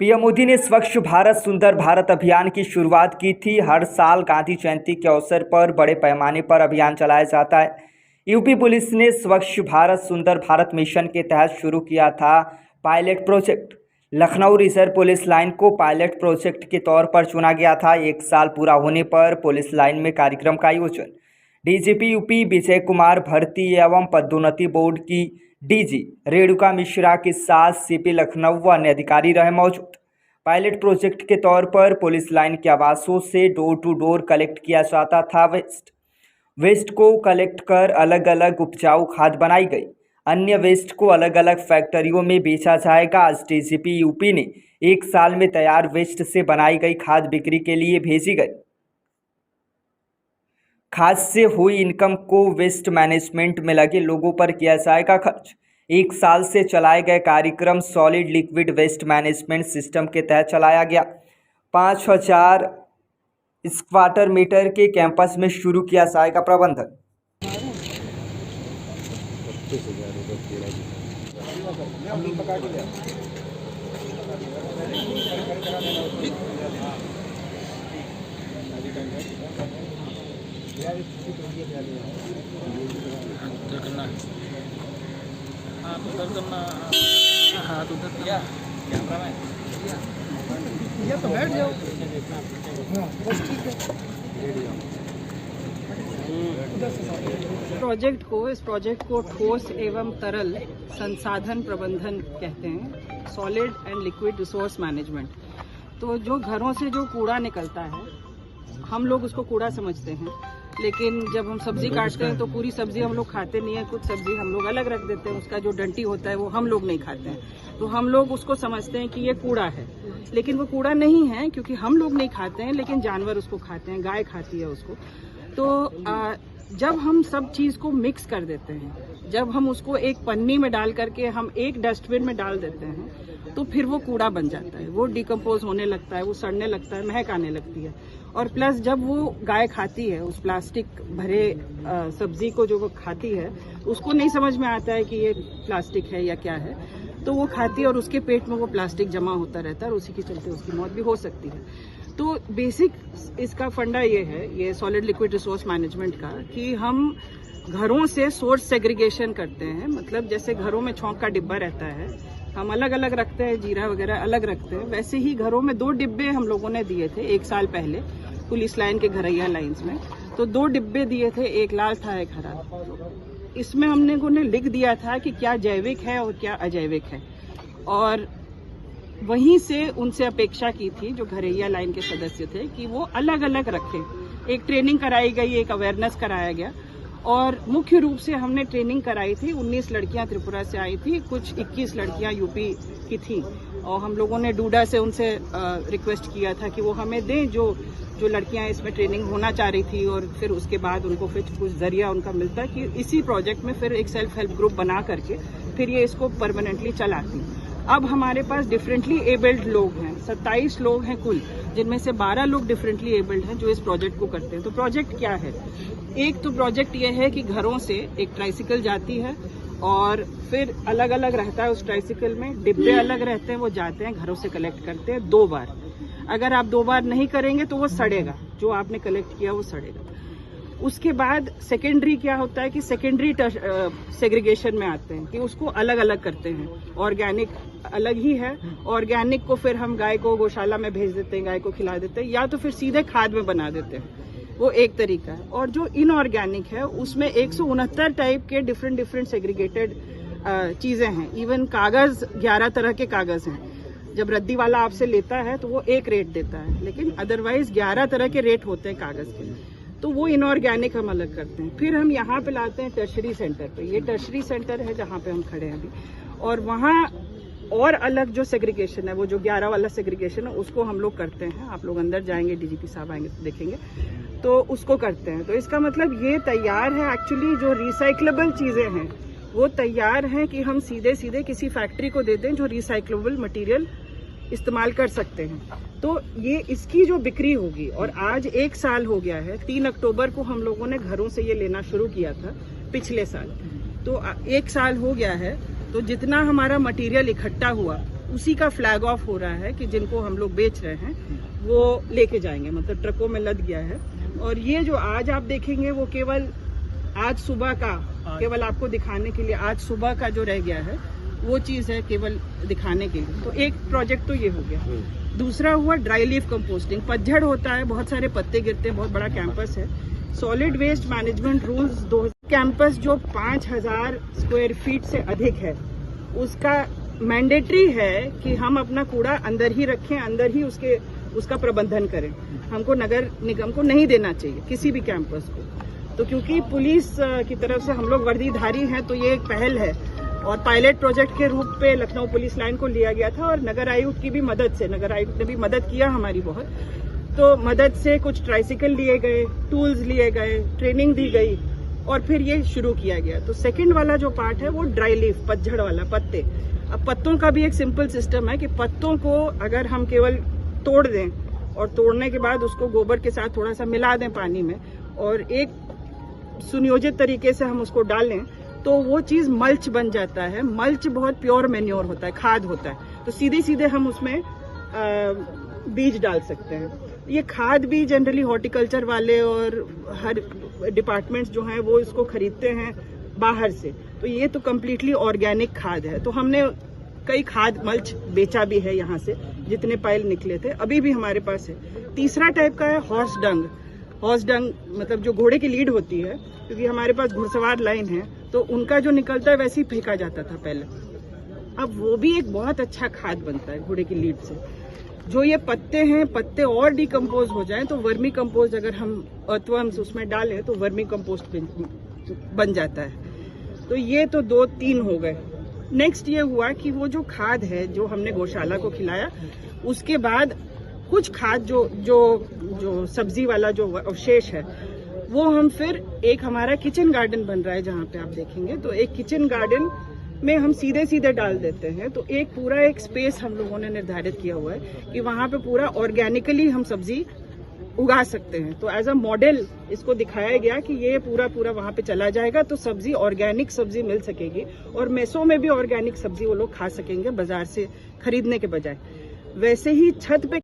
PM Modi ने स्वच्छ भारत सुंदर भारत अभियान की शुरुआत की थी। हर साल गांधी जयंती के अवसर पर बड़े पैमाने पर अभियान चलाया जाता है। यूपी पुलिस ने स्वच्छ भारत सुंदर भारत मिशन के तहत शुरू किया था pilot project. Lucknow reserve police line को पायलट प्रोजेक्ट के तौर पर चुना गया था। एक साल पूरा होने पर पुलिस लाइन में कार्यक्रम का आयोजन डीजीपी यूपी विजय कुमार, भर्ती एवं पदोन्नति बोर्ड की डीजी रेणुका मिश्रा के साथ सीपी लखनऊ व अन्य अधिकारी रहे मौजूद। पायलट प्रोजेक्ट के तौर पर पुलिस लाइन के आवासों से डोर टू डोर कलेक्ट किया जाता था वेस्ट को कलेक्ट कर अलग अलग उपजाऊ खाद बनाई गई। अन्य वेस्ट को अलग अलग फैक्ट्रियों में बेचा जाएगा। आज डीजीपी यूपी ने एक साल में तैयार वेस्ट से बनाई गई खाद बिक्री के लिए भेजी गई। खाद से हुई इनकम को वेस्ट मैनेजमेंट में लगे लोगों पर किया जाएगा खर्च। एक साल से चलाए गए कार्यक्रम solid liquid waste management system के तहत चलाया गया। 5000 स्क्वायर मीटर के कैंपस में शुरू किया जाएगा प्रबंधन। उधर करना, हाथ उधर किया कैमरा में या तो बैठ जाओ। हाँ बस ठीक है। इस प्रोजेक्ट को ठोस एवं तरल संसाधन प्रबंधन कहते हैं, solid and liquid resource management. तो जो घरों से जो कूड़ा निकलता है, हम लोग उसको कूड़ा समझते हैं, लेकिन जब हम सब्जी काटते हैं तो पूरी सब्जी हम लोग खाते नहीं है, कुछ सब्जी हम लोग अलग रख देते हैं, उसका जो डंटी होता है वो हम लोग नहीं खाते हैं। तो हम लोग उसको समझते हैं कि ये कूड़ा है, लेकिन वो कूड़ा नहीं है, क्योंकि हम लोग नहीं खाते हैं लेकिन जानवर उसको खाते हैं, गाय खाती है उसको। तो जब हम सब चीज़ को मिक्स कर देते हैं, जब हम उसको एक पन्नी में डाल करके हम एक डस्टबिन में डाल देते हैं, तो फिर वो कूड़ा बन जाता है, वो डिकम्पोज होने लगता है, वो सड़ने लगता है, महक आने लगती है। और प्लस जब वो गाय खाती है उस प्लास्टिक भरे सब्जी को, जो वो खाती है, उसको नहीं समझ में आता है कि ये प्लास्टिक है या क्या है, तो वो खाती है और उसके पेट में वो प्लास्टिक जमा होता रहता है और उसी के चलते उसकी मौत भी हो सकती है। तो बेसिक इसका फंडा ये है, ये सॉलिड लिक्विड रिसोर्स मैनेजमेंट का, कि हम घरों से सोर्स सेग्रीगेशन करते हैं। मतलब जैसे घरों में छौंक का डिब्बा रहता है, हम अलग अलग रखते हैं, जीरा वगैरह अलग रखते हैं, वैसे ही घरों में 2 डिब्बे हम लोगों ने दिए थे एक साल पहले पुलिस लाइन के घरैया लाइन्स में। तो 2 डिब्बे दिए थे, एक लाल था एक हरा। इसमें हमने लिख दिया था कि क्या जैविक है और क्या अजैविक है, और वहीं से उनसे अपेक्षा की थी जो घरैया लाइन के सदस्य थे कि वो अलग अलग रखें। एक ट्रेनिंग कराई गई, एक अवेयरनेस कराया गया, और मुख्य रूप से हमने ट्रेनिंग कराई थी। 19 लड़कियां त्रिपुरा से आई थी, कुछ 21 लड़कियां यूपी की थी, और हम लोगों ने डूडा से उनसे रिक्वेस्ट किया था कि वो हमें दें जो लड़कियां इसमें ट्रेनिंग होना चाह रही थी, और फिर उसके बाद उनको फिर कुछ जरिया उनका मिलता कि इसी प्रोजेक्ट में फिर एक सेल्फ हेल्प ग्रुप बना करके फिर ये इसको परमानेंटली चलाती। अब हमारे पास डिफरेंटली एबल्ड लोग हैं, 27 लोग हैं कुल, जिनमें से 12 लोग डिफरेंटली एबल्ड हैं जो इस प्रोजेक्ट को करते हैं। तो प्रोजेक्ट क्या है? एक तो प्रोजेक्ट ये है कि घरों से एक ट्राइसिकल जाती है और फिर अलग अलग रहता है, उस ट्राइसिकल में डिब्बे अलग रहते हैं, वो जाते हैं घरों से कलेक्ट करते हैं 2 बार। अगर आप 2 बार नहीं करेंगे तो वो सड़ेगा, जो आपने कलेक्ट किया वो सड़ेगा। उसके बाद सेकेंडरी क्या होता है कि सेकेंडरी सेग्रीगेशन में आते हैं कि उसको अलग अलग करते हैं। ऑर्गेनिक अलग ही है, ऑर्गेनिक को फिर हम गाय को गौशाला में भेज देते हैं, गाय को खिला देते हैं, या तो फिर सीधे खाद में बना देते हैं, वो एक तरीका है। और जो इनऑर्गेनिक है उसमें 169 टाइप के डिफरेंट सेग्रीगेटेड चीजें हैं। इवन कागज 11 तरह के कागज हैं। जब रद्दी वाला आपसे लेता है तो वो एक रेट देता है, लेकिन अदरवाइज 11 तरह के रेट होते हैं कागज के, तो वो इनऑर्गेनिक हम अलग करते हैं। फिर हम यहाँ पे लाते हैं टर्शरी सेंटर पे, ये टर्शरी सेंटर है जहाँ पे हम खड़े हैं अभी, और वहाँ और अलग जो सेग्रीगेशन है, वो जो 11 वाला सेग्रीगेशन है उसको हम लोग करते हैं। आप लोग अंदर जाएंगे, डीजीपी साहब आएंगे तो देखेंगे, तो उसको करते हैं। तो इसका मतलब ये तैयार है, एक्चुअली जो रिसाइक्लेबल चीजें हैं वो तैयार हैं कि हम सीधे सीधे किसी फैक्ट्री को दे दें जो रिसाइक्लेबल मटेरियल इस्तेमाल कर सकते हैं। तो ये इसकी जो बिक्री होगी, और आज 1 साल हो गया है, 3 अक्टूबर को हम लोगों ने घरों से ये लेना शुरू किया था पिछले साल, तो 1 साल हो गया है। तो जितना हमारा मटेरियल इकट्ठा हुआ उसी का फ्लैग ऑफ हो रहा है कि जिनको हम लोग बेच रहे हैं वो लेके जाएंगे, मतलब ट्रकों में लद गया है। और ये जो आज आप देखेंगे वो केवल आज सुबह का, केवल आपको दिखाने के लिए आज सुबह का जो रह गया है वो चीज़ है, केवल दिखाने के लिए। तो एक प्रोजेक्ट तो ये हो गया। दूसरा हुआ ड्राई लीफ कंपोस्टिंग। पतझड़ होता है, बहुत सारे पत्ते गिरते हैं, बहुत बड़ा कैंपस है। Solid waste management rules 2 campus जो 5000 स्क्वायर फीट से अधिक है उसका मैंडेटरी है कि हम अपना कूड़ा अंदर ही रखें, अंदर ही उसका प्रबंधन करें। हमको नगर निगम को नहीं देना चाहिए किसी भी कैंपस को। तो क्योंकि पुलिस की तरफ से हम लोग वर्दीधारी हैं तो ये एक पहल है और पायलट प्रोजेक्ट के रूप पे लखनऊ पुलिस लाइन को लिया गया था और नगर आयुक्त की भी मदद से, नगर आयुक्त ने भी मदद किया हमारी बहुत, तो मदद से कुछ ट्राइसिकल लिए गए, टूल्स लिए गए, ट्रेनिंग दी गई और फिर ये शुरू किया गया। तो सेकंड वाला जो पार्ट है वो ड्राई लीफ, पतझड़ वाला, पत्ते। अब पत्तों का भी एक सिंपल सिस्टम है कि पत्तों को अगर हम केवल तोड़ दें और तोड़ने के बाद उसको गोबर के साथ थोड़ा सा मिला दें पानी में और एक सुनियोजित तरीके से हम उसको डालें तो वो चीज़ मल्च बन जाता है। मल्च बहुत प्योर मैन्योर होता है, खाद होता है, तो सीधे सीधे हम उसमें बीज डाल सकते हैं। ये खाद भी जनरली हॉर्टिकल्चर वाले और हर डिपार्टमेंट्स जो हैं वो इसको खरीदते हैं बाहर से, तो ये तो कम्प्लीटली ऑर्गेनिक खाद है। तो हमने कई खाद मल्च बेचा भी है यहाँ से, जितने पाइल निकले थे अभी भी हमारे पास है। तीसरा टाइप का है हॉर्स डंग। हॉर्स डंग मतलब जो घोड़े की लीड होती है, क्योंकि हमारे पास घुड़सवार लाइन है तो उनका जो निकलता है वैसे ही फेंका जाता था पहले। अब वो भी एक बहुत अच्छा खाद बनता है घोड़े की लीड से। जो ये पत्ते हैं, पत्ते और डिकम्पोज हो जाएं तो वर्मी कंपोस्ट अगर हम अर्थवर्म्स उसमें डालें तो वर्मी कंपोस्ट बन जाता है। तो ये तो 2-3 हो गए। नेक्स्ट ये हुआ कि वो जो खाद है जो हमने गौशाला को खिलाया, उसके बाद कुछ खाद जो सब्जी वाला जो अवशेष है वो हम फिर एक हमारा किचन गार्डन बन रहा है जहाँ पे आप देखेंगे, तो एक किचन गार्डन में हम सीधे सीधे डाल देते हैं। तो एक पूरा एक स्पेस हम लोगों ने निर्धारित किया हुआ है कि वहाँ पे पूरा ऑर्गेनिकली हम सब्जी उगा सकते हैं। तो एज अ मॉडल इसको दिखाया गया कि ये पूरा वहाँ पे चला जाएगा तो सब्जी, ऑर्गेनिक सब्जी मिल सकेगी और मेसों में भी ऑर्गेनिक सब्जी वो लोग खा सकेंगे बाजार से खरीदने के बजाय। वैसे ही छत पे